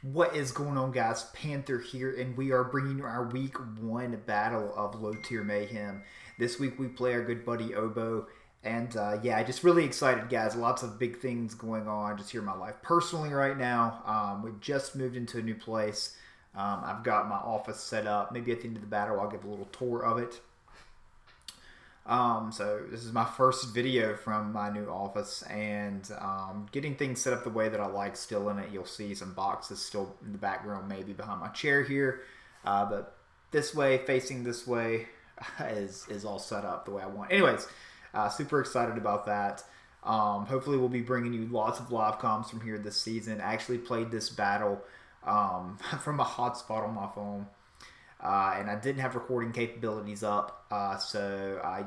What is going on, guys? Panther here, and we are bringing you our week 1 battle of low tier mayhem. This week we play our good buddy Obo, and yeah, just really excited, guys. Lots of big things going on just here in my life personally right now. We just moved into a new place. I've got my office set up. Maybe at the end of the battle, I'll give a little tour of it. So this is my first video from my new office, and getting things set up the way that I like still in it. You'll see some boxes still in the background, maybe behind my chair here, but this way, facing this way, is all set up the way I want. Anyways, super excited about that. Hopefully we'll be bringing you lots of live comms from here this season. I actually played this battle from a hotspot on my phone. And I didn't have recording capabilities up, so I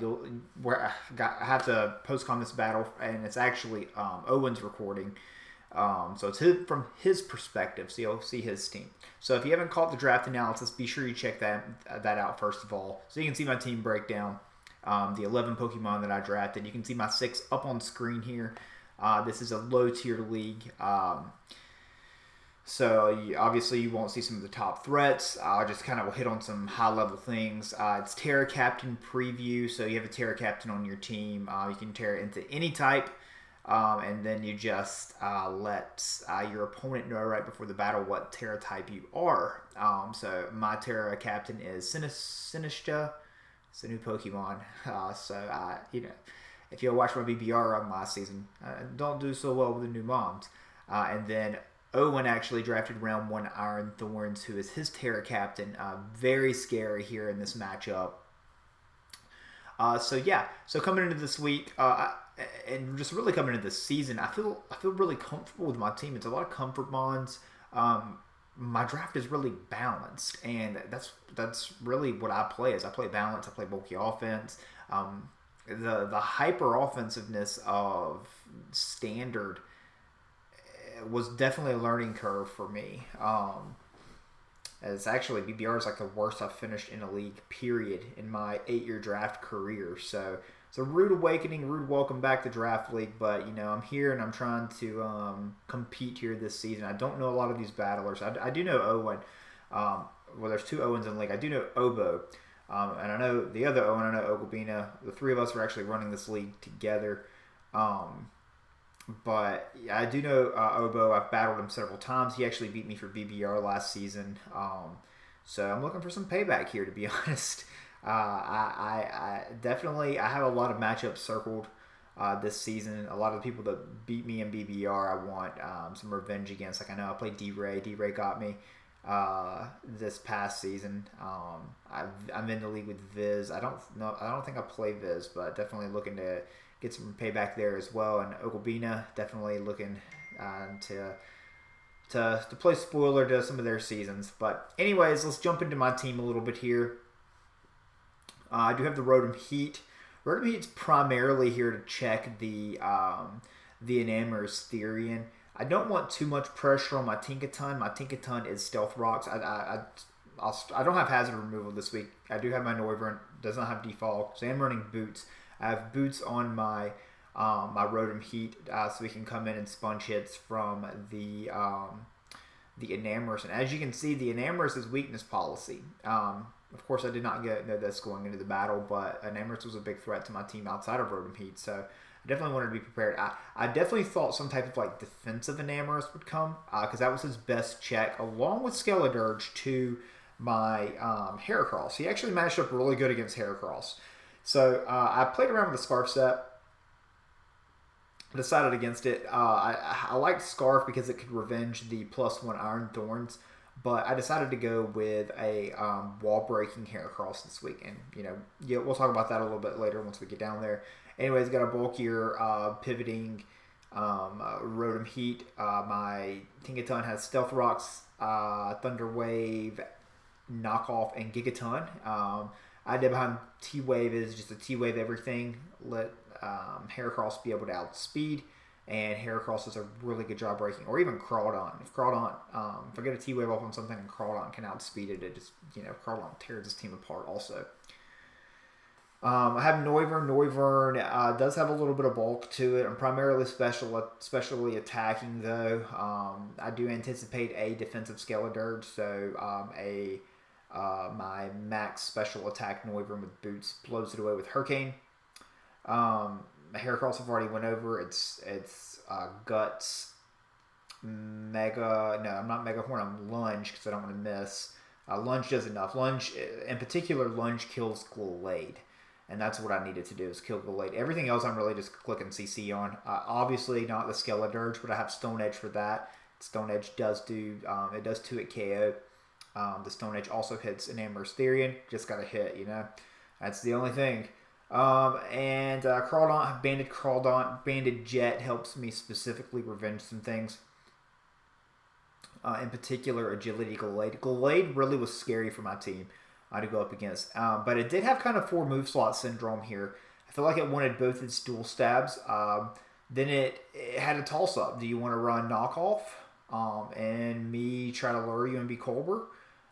have to postcon this battle, and it's actually Owen's recording. So it's from his perspective, so you'll see his team. So if you haven't caught the draft analysis, be sure you check that out first of all, so you can see my team breakdown, the 11 Pokemon that I drafted. You can see my 6 up on screen here. This is a low tier league. So obviously you won't see some of the top threats. I'll just kind of hit on some high level things. It's TERA Captain preview. So you have a TERA Captain on your team. You can TERA into any type. And then you just let your opponent know right before the battle what TERA type you are. So my TERA Captain is Sinistcha. It's a new Pokemon. If you watch my BBR run last season, don't do so well with the new moms. And then Owen actually drafted round 1 Iron Thorns, who is his TERA Captain. Very scary here in this matchup. So coming into this week, and just really coming into this season, I feel really comfortable with my team. It's a lot of comfort bonds. My draft is really balanced, and that's really what I play. Is I play balance. I play bulky offense. The hyper offensiveness of standard was definitely a learning curve for me. As actually BBR is like the worst I've finished in a league, period, in my 8-year draft career. So it's a rude awakening, rude welcome back to draft league. But I'm here and I'm trying to compete here this season. I don't know a lot of these battlers. I do know Owen. Well, there's 2 Owens in the league. I do know Obo, and I know the other Owen. I know Ogilbina. The 3 of us are actually running this league together. But I do know Obo. I've battled him several times. He actually beat me for BBR last season. So I'm looking for some payback here, to be honest. I definitely have a lot of matchups circled this season. A lot of the people that beat me in BBR, I want some revenge against. Like I know I played D-Ray. D-Ray got me this past season. I'm in the league with Viz. I don't think I play Viz, but definitely looking to get some payback there as well. And Ogilbina definitely looking to play spoiler to some of their seasons. But anyways, let's jump into my team a little bit here. I do have the Rotom Heat. Rotom Heat's primarily here to check the Enamor's Therian. I don't want too much pressure on my Tinkaton. My Tinkaton is Stealth Rocks. I don't have Hazard Removal this week. I do have my Noivern. Does not have Defog. So I'm running Boots. I have Boots on my Rotom Heat, so we can come in and sponge hits from the Enamorous. And as you can see, the Enamorous is weakness policy. Of course, I did not know this going into the battle, but Enamorous was a big threat to my team outside of Rotom Heat, so I definitely wanted to be prepared. I definitely thought some type of defensive Enamorous would come, because that was his best check, along with Skeledirge to my Heracross. He actually matched up really good against Heracross. So I played around with the Scarf set. Decided against it. I liked Scarf because it could revenge the +1 Iron Thorns, but I decided to go with a wall-breaking Heracross this week. And, we'll talk about that a little bit later once we get down there. Anyways, got a bulkier pivoting Rotom Heat. My Tinkaton has Stealth Rocks, Thunder Wave, Knockoff, and Gigaton. I did behind T-Wave is just a T-Wave everything. Let Heracross be able to outspeed, and Heracross does a really good job breaking, or even Crawdon. If I get a T-Wave off on something and Crawdon can outspeed it, it just, Crawdon tears this team apart also. I have Noivern. Noivern does have a little bit of bulk to it. I'm primarily specially attacking though. I do anticipate a defensive Skeledirge, so my max special attack Noivern with boots blows it away with Hurricane. Heracross I've already went over. It's Guts, Mega. No, I'm not Mega Horn. I'm Lunge because I don't want to miss. Lunge does enough. Lunge, in particular, Lunge kills Glade. And that's what I needed to do is kill Glade. Everything else I'm really just clicking CC on. Obviously not the Skeledirge, but I have Stone Edge for that. Stone Edge does do, it does 2-hit KO. The Stone Edge also hits an Therian. Just got to hit, you know. That's the only thing. Crawdaunt, Banded Crawdaunt, Banded Jet helps me specifically revenge some things. In particular, Agility Glade. Glade really was scary for my team to go up against. But it did have kind of 4 move slot syndrome here. I feel like it wanted both its dual stabs. Then it had a toss up. Do you want to run knockoff and me try to lure you and be Colbur?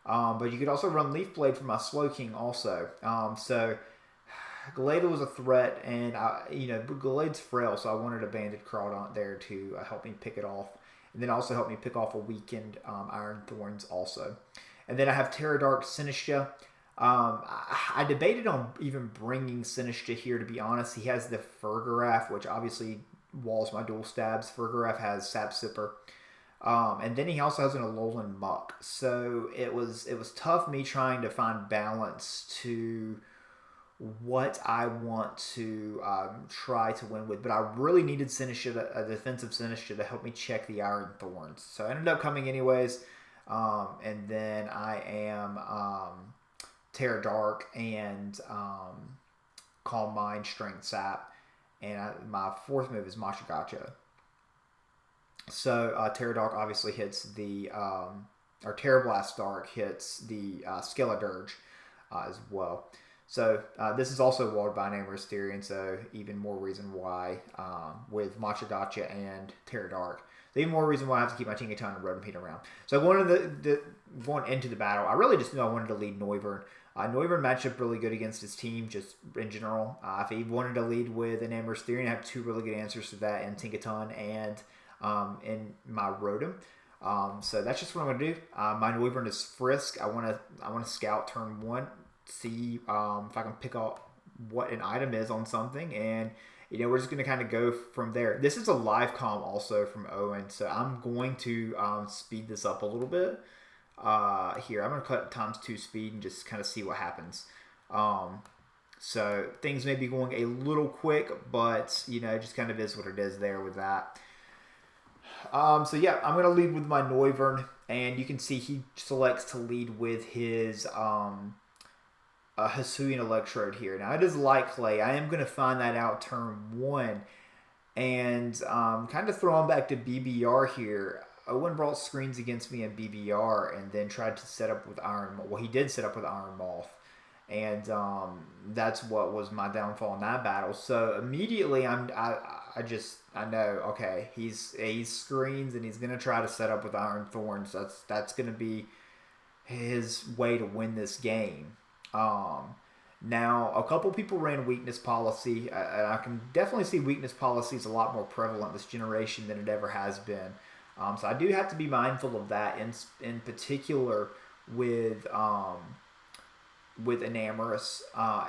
But you could also run Leaf Blade for my Slowking also. So Glade was a threat, and Glade's frail, so I wanted a Banded Crawdaunt there to help me pick it off. And then also help me pick off a weakened Iron Thorns also. And then I have Terradark Sinistra. I debated on even bringing Sinistra here, to be honest. He has the Fergaraf, which obviously walls my dual stabs. Fergaraf has Sap Sipper. And then he also has an Alolan Muck. So it was tough me trying to find balance to what I want to try to win with. But I really needed Sinistra, a defensive Sinistra, to help me check the Iron Thorns. So I ended up coming anyways. And then I am Terra Dark and Calm Mind, Strength Sap. And my 4th move is Machagacha. So Terra Dark obviously hits the, or Terra Blast Dark hits the Skeledirge as well. So this is also walled by an Therian, so even more reason why with Machagacha and Terra Dark. So even more reason why I have to keep my Tinkaton and Rotom Heat around. So going into the battle, I really just knew I wanted to lead Noivern. Noivern matched up really good against his team, just in general. If he wanted to lead with an Therian, I have 2 really good answers to that in Tinkaton and in my Rotom. So that's just what I'm going to do. My Noivern is Frisk. I want to scout turn 1. See if I can pick out what an item is on something, and we're just going to kind of go from there. This is a live comm also from Owen, so I'm going to speed this up a little bit here. I'm going to cut ×2 speed and just kind of see what happens. So things may be going a little quick, but it just kind of is what it is there with that. So yeah, I'm going to lead with my Noivern, and you can see he selects to lead with his Hisuian Electrode here. Now it is Light Clay. I am going to find that out turn 1 and kind of throw him back to BBR here. Owen brought screens against me in BBR and then tried to set up with Iron. Well, he did set up with Iron Moth, and that's what was my downfall in that battle. So immediately I know, okay, he's screens and he's going to try to set up with Iron Thorns. That's going to be his way to win this game. Now, a couple people ran weakness policy, and I can definitely see weakness policy is a lot more prevalent this generation than it ever has been. So I do have to be mindful of that, in particular with Enamorous.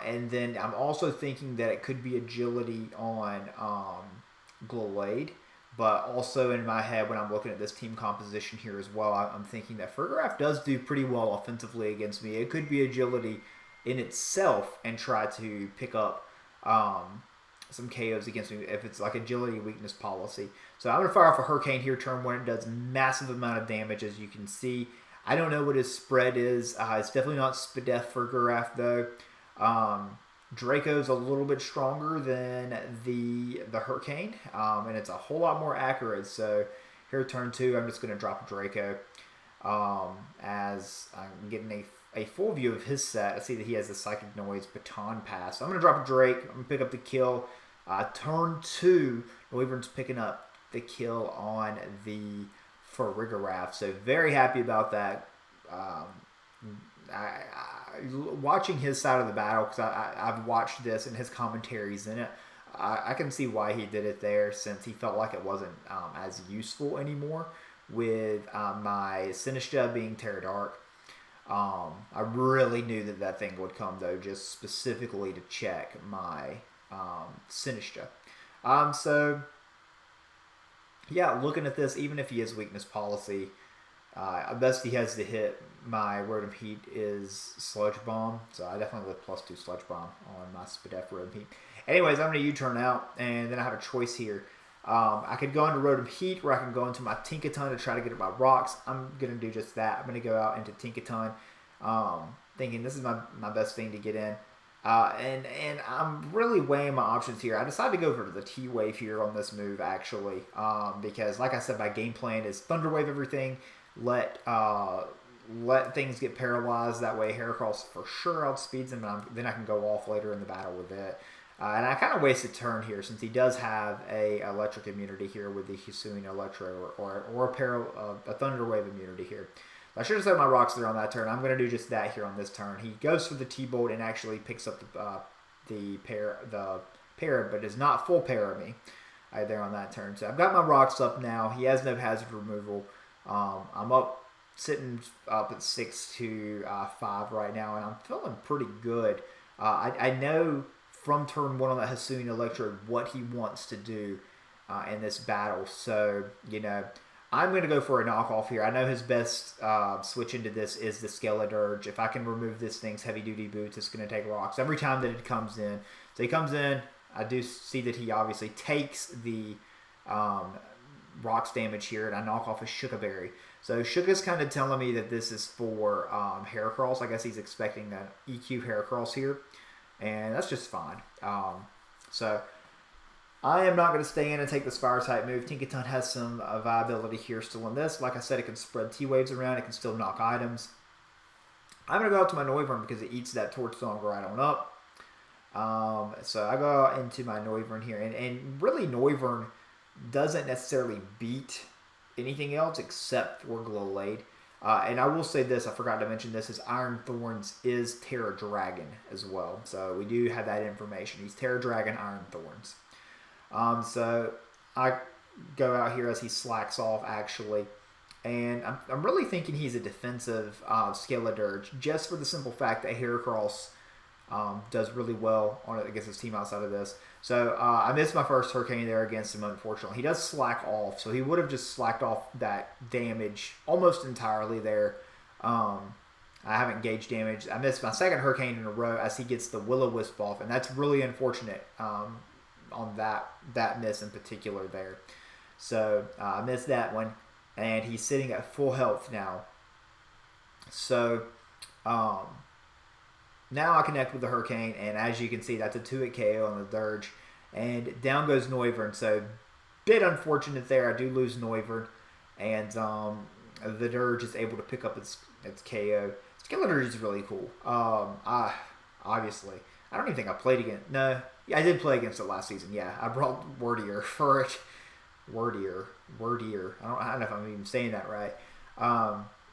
And then I'm also thinking that it could be agility on Glade. But also in my head, when I'm looking at this team composition here as well, I'm thinking that Fergaraf does do pretty well offensively against me. It could be agility in itself and try to pick up some KOs against me if it's like agility weakness policy. So I'm going to fire off a Hurricane here turn 1. It does massive amount of damage, as you can see. I don't know what his spread is. It's definitely not Spadef Fergaraf though. Draco's a little bit stronger than the Hurricane, and it's a whole lot more accurate. So here, turn 2, I'm just going to drop Draco as I'm getting a full view of his set. I see that he has the Psychic Noise Baton Pass. So I'm going to drop a Drake. I'm going to pick up the kill. Turn 2, Noivern's picking up the kill on the Farigiraf. So very happy about that. watching his side of the battle, because I've watched this and his commentaries in it, I can see why he did it there, since he felt like it wasn't as useful anymore with my Sinistcha being TERA Dark. I really knew that thing would come, though, just specifically to check my Sinistcha. So, yeah, looking at this, even if he has weakness policy, best he has to hit my Rotom Heat is Sludge Bomb. So I definitely with +2 Sludge Bomb on my Spadef Rotom Heat. Anyways, I'm going to U-turn out, and then I have a choice here. I could go into Rotom Heat, or I can go into my Tinkaton to try to get at my rocks. I'm going to do just that. I'm going to go out into Tinkaton, thinking this is my best thing to get in. And I'm really weighing my options here. I decided to go for the T-Wave here on this move, actually, because, like I said, my game plan is Thunder Wave everything, let things get paralyzed. That way Heracross for sure outspeeds him, and then I can go off later in the battle with it. And I kind of wasted turn here, since he does have a electric immunity here with the Hisuian Electro, or a Thunder Wave immunity here. I should have set my rocks there on that turn. I'm going to do just that here on this turn. He goes for the T-Bolt and actually picks up the para, but does not full para me there on that turn. So I've got my rocks up now. He has no hazard removal. I'm sitting up at 6 to 5 right now, and I'm feeling pretty good. I know from turn 1 on that Hisuian Electro what he wants to do in this battle. So, I'm going to go for a knockoff here. I know his best switch into this is the Skeledirge. If I can remove this thing's heavy-duty boots, it's going to take rocks every time that it comes in. So he comes in. I do see that he obviously takes the rocks damage here, and I knock off a Shuka Berry. So Shuka's kind of telling me that this is for Heracross. I guess he's expecting an EQ Heracross here, and that's just fine. So I am not going to stay in and take this Fire-type move. Tinkaton has some viability here still in this. Like I said, it can spread T-Waves around. It can still knock items. I'm going to go out to my Noivern because it eats that Torch Song right on up. So I go out into my Noivern here. And really, Noivern doesn't necessarily beat anything else except for Glowlade. And I will say this, I forgot to mention this, is Iron Thorns is TERA Dragon as well. So we do have that information. He's TERA Dragon, Iron Thorns. So I go out here as he slacks off, actually. And I'm really thinking he's a defensive Skeledirge, just for the simple fact that Heracross does really well against his team outside of this. So I missed my first Hurricane there against him, unfortunately. He does slack off, so he would have just slacked off that damage almost entirely there. I haven't gauged damage. I missed my second Hurricane in a row as he gets the Will-O-Wisp off, and that's really unfortunate on that miss in particular there. So I missed that one, and he's sitting at full health now. So now I connect with the Hurricane, and as you can see, that's a 2-hit KO on the Dirge. And down goes Noivern. So, bit unfortunate there. I do lose Noivern. And the Dirge is able to pick up its KO. Skeledirge is really cool. Obviously, I don't even think I played against... No, yeah, I did play against it last season. Yeah, I brought Wordier for it. Wordier. I don't know if I'm even saying that right.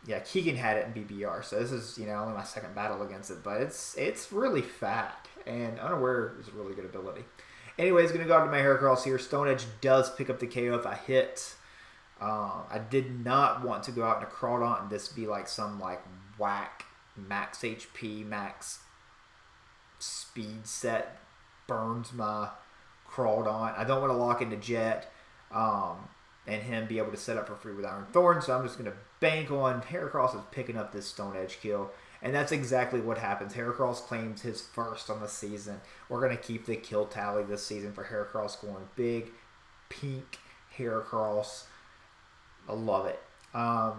Yeah, Keegan had it in BBR, so this is, only my second battle against it, but it's really fat, and Unaware is a really good ability. Anyways, going to go out to my Heracross here. Stone Edge does pick up the KO if I hit. I did not want to go out into Crawdaunt and this be like some whack max HP, max speed set burns my Crawdaunt. I don't want to lock into Jet. And him be able to set up for free with Iron Thorn. So I'm just going to bank on Heracross is picking up this Stone Edge kill. And that's exactly what happens. Heracross claims his first on the season. We're going to keep the kill tally this season for Heracross going big. Pink Heracross. I love it. I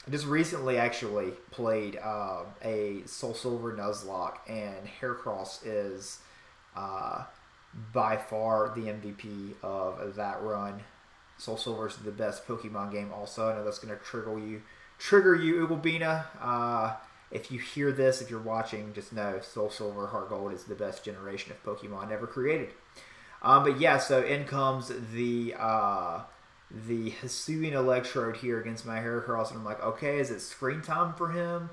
just recently actually played a Soul Silver Nuzlocke. And Heracross is by far the MVP of that run. Soul Silver is the best Pokemon game also. I know that's going to trigger you, Ugalbina. If you hear this, if you're watching, just know Soul Silver Heart Gold is the best generation of Pokemon ever created. But yeah, so in comes the Hisuian Electrode here against my Heracross, and I'm like, okay, is it screen time for him?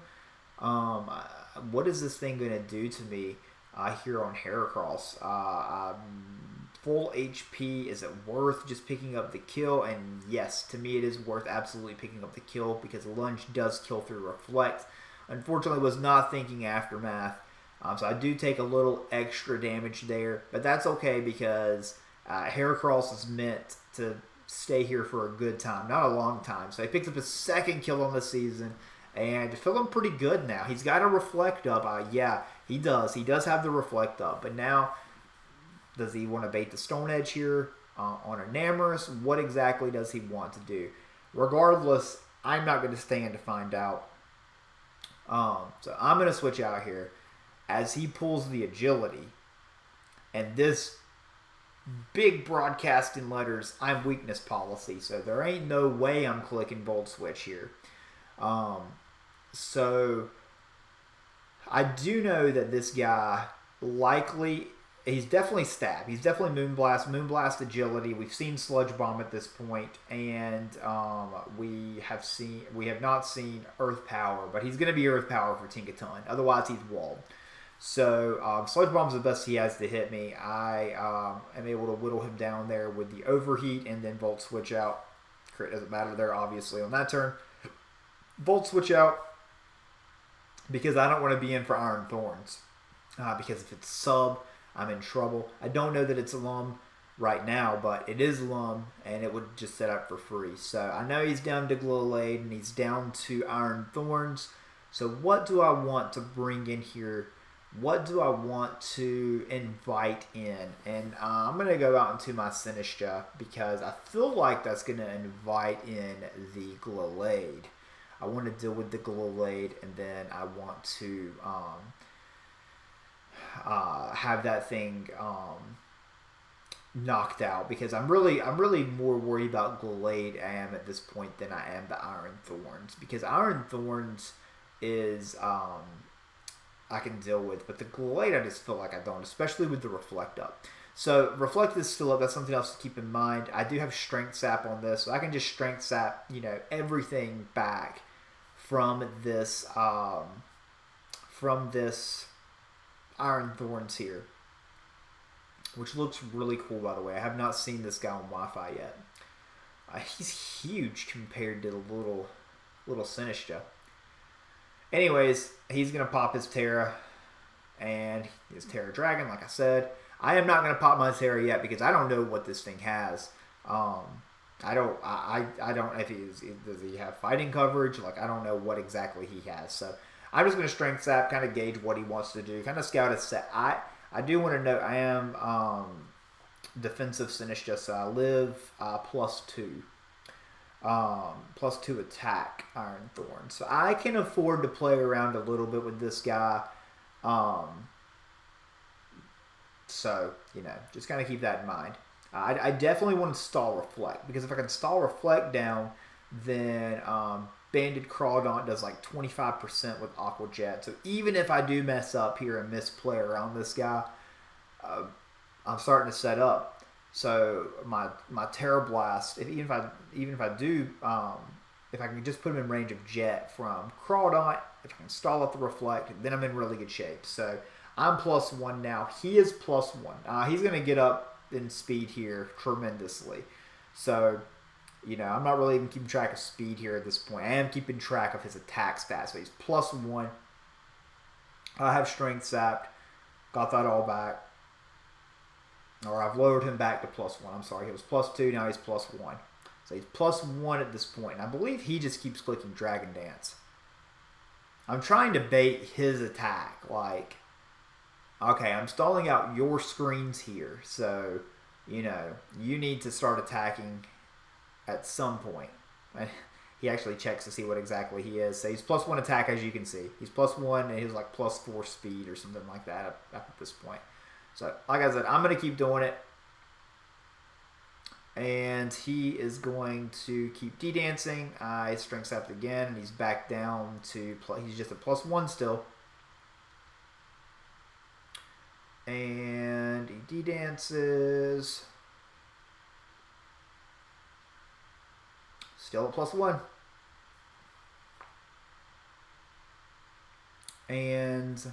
What is this thing going to do to me here on Heracross? Full HP, is it worth just picking up the kill? And yes, to me it is worth absolutely picking up the kill because Lunge does kill through Reflect. Unfortunately, was not thinking Aftermath. So I do take a little extra damage there, but that's okay because Heracross is meant to stay here for a good time, not a long time. So he picks up his second kill on the season, and feeling pretty good now. He's got a Reflect up. Yeah, he does. He does have the Reflect up, but now does he want to bait the Stone Edge here on a Namorous? What exactly does he want to do? Regardless, I'm not going to stand to find out. So I'm going to switch out here as he pulls the Agility. And this big broadcasting letters, I'm weakness policy. So there ain't no way I'm clicking Bold Switch here. So I do know that this guy likely... He's definitely Stab. He's definitely Moonblast Agility. We've seen Sludge Bomb at this point, and we have not seen Earth Power, but he's going to be Earth Power for Tinkaton. Otherwise, he's walled. So Sludge Bomb's the best he has to hit me. I am able to whittle him down there with the Overheat and then Volt Switch out. Crit doesn't matter there, obviously, on that turn. Volt Switch out because I don't want to be in for Iron Thorns. Because if it's sub, I'm in trouble. I don't know that it's Lum right now, but it is Lum, and it would just set up for free. So I know he's down to Glowblade, and he's down to Iron Thorns. So what do I want to bring in here? What do I want to invite in? And I'm going to go out into my Sinistra because I feel like that's going to invite in the Glowblade. I want to deal with the Glowblade, and then I want to... have that thing knocked out because I'm really more worried about Glowblade I am at this point than I am the Iron Thorns, because Iron Thorns is I can deal with, but the Glowblade I just feel like I don't, especially with the Reflect up. So Reflect is still up. That's something else to keep in mind. I do have Strength Sap on this, so I can just Strength Sap everything back from this Iron Thorns here, which looks really cool, by the way. I have not seen this guy on Wi-Fi yet. He's huge compared to the little Sinistra. Anyways, he's going to pop his TERA, and his TERA Dragon, like I said. I am not going to pop my TERA yet because I don't know what this thing has. I don't, does he have fighting coverage? Like, I don't know what exactly he has, so... I'm just going to Strength Sap, kind of gauge what he wants to do, kind of scout his set. I do want to note I am defensive Sinistra, so I live +2. +2 attack Iron Thorn. So I can afford to play around a little bit with this guy. So, just kind of keep that in mind. I definitely want to stall Reflect, because if I can stall Reflect down, then... Banded Crawdaunt does like 25% with Aqua Jet. So even if I do mess up here and misplay around this guy, I'm starting to set up. So my Terra Blast, even if I do, if I can just put him in range of Jet from Crawdaunt, if I can stall up the Reflect, then I'm in really good shape. So I'm +1 now. He is +1. He's going to get up in speed here tremendously. So... I'm not really even keeping track of speed here at this point. I am keeping track of his attack stats. So he's +1. I have Strength Sapped. Got that all back. Or I've lowered him back to +1. I'm sorry. He was +2. Now he's +1. So he's +1 at this point. And I believe he just keeps clicking Dragon Dance. I'm trying to bait his attack. Like, okay, I'm stalling out your screens here. So, you need to start attacking at some point. He actually checks to see what exactly he is. So he's +1 attack, as you can see. He's +1 and he's like +4 speed or something like that up at this point. So like I said, I'm going to keep doing it. And he is going to keep D-dancing. I Strength Sapped again, and he's back down to he's just a +1 still. And he D-dances. Still at +1. And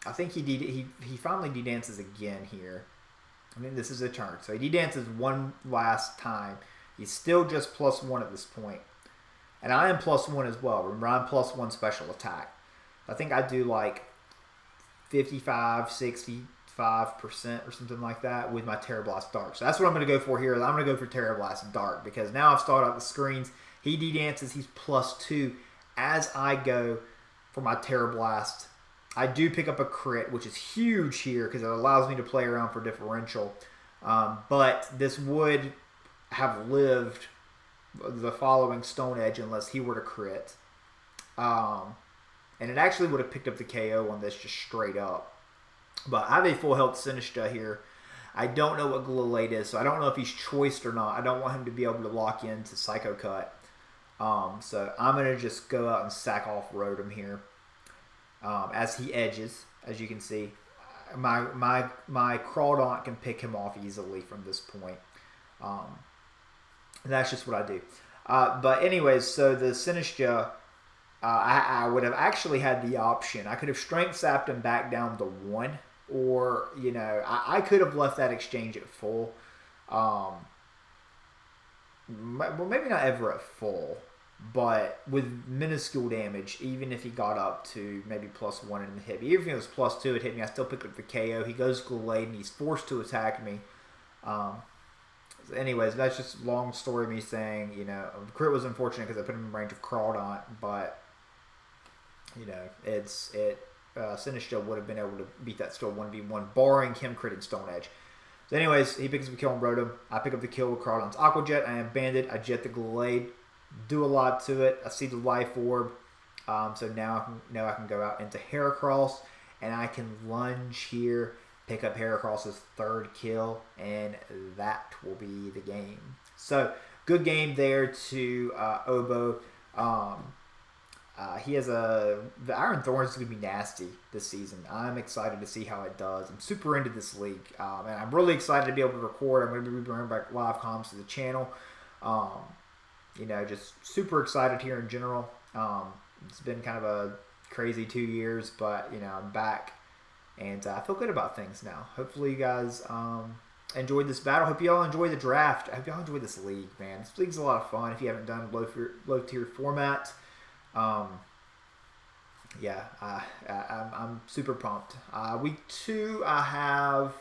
I think he finally de-dances again here. I mean, this is a turn. So he de-dances one last time. He's still just +1 at this point. And I am +1 as well. Remember, I'm +1 special attack. I think I do like 55, 65% or something like that with my TERA Blast Dark. So that's what I'm going to go for here. I'm going to go for TERA Blast Dark because now I've started out the screens. He de-dances. He's +2 as I go for my TERA Blast. I do pick up a crit, which is huge here because it allows me to play around for differential. But this would have lived the following Stone Edge unless he were to crit. And it actually would have picked up the KO on this just straight up. But I have a full health Sinister here. I don't know what Gallade is, so I don't know if he's choiced or not. I don't want him to be able to lock into Psycho Cut. So I'm going to just go out and sack off Rotom here. As he edges, as you can see, my Crawdaunt can pick him off easily from this point. That's just what I do. But anyways, so the Sinistcha, I would have actually had the option. I could have Strength Sapped him back down to 1, or, you know, I could have left that exchange at full. Well, maybe not ever at full. But with minuscule damage, even if he got up to maybe +1 and hit me, even if it was +2, it hit me, I still picked up the KO. He goes Gallade and he's forced to attack me. Anyways, that's just long story me saying, you know, crit was unfortunate because I put him in range of Crawdaunt, but, you know, Sinistcha would have been able to beat that still 1v1, barring him critting Stone Edge. So anyways, he picks up a kill on Rotom. I pick up the kill with Crawdaunt's Aqua Jet. I am Bandit. I jet the Gallade. Do a lot to it. I see the Life Orb. So now I can go out into Heracross, and I can lunge here, pick up Heracross's 3rd kill, and that will be the game. So good game there to Obo. He has the Iron Thorns is going to be nasty this season. I'm excited to see how it does. I'm super into this league, and I'm really excited to be able to record. I'm going to be bringing back live comms to the channel. You know, just super excited here in general. It's been kind of a crazy 2 years, but, you know, I'm back. And I feel good about things now. Hopefully you guys enjoyed this battle. Hope you all enjoy the draft. I hope you all enjoy this league, man. This league's a lot of fun if you haven't done low-tier format. Yeah, I'm super pumped. Week 2, I have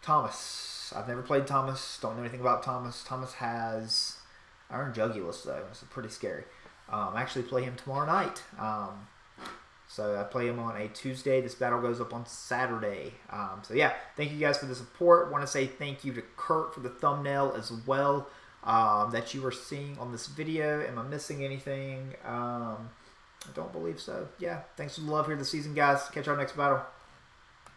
Thomas. I've never played Thomas. Don't know anything about Thomas. Thomas has Iron Jugulus, though. It's pretty scary. I actually play him tomorrow night. So I play him on a Tuesday. This battle goes up on Saturday. So yeah, thank you guys for the support. Want to say thank you to Kurt for the thumbnail as well that you are seeing on this video. Am I missing anything? I don't believe so. Yeah, thanks for the love here this season, guys. Catch y'all next battle.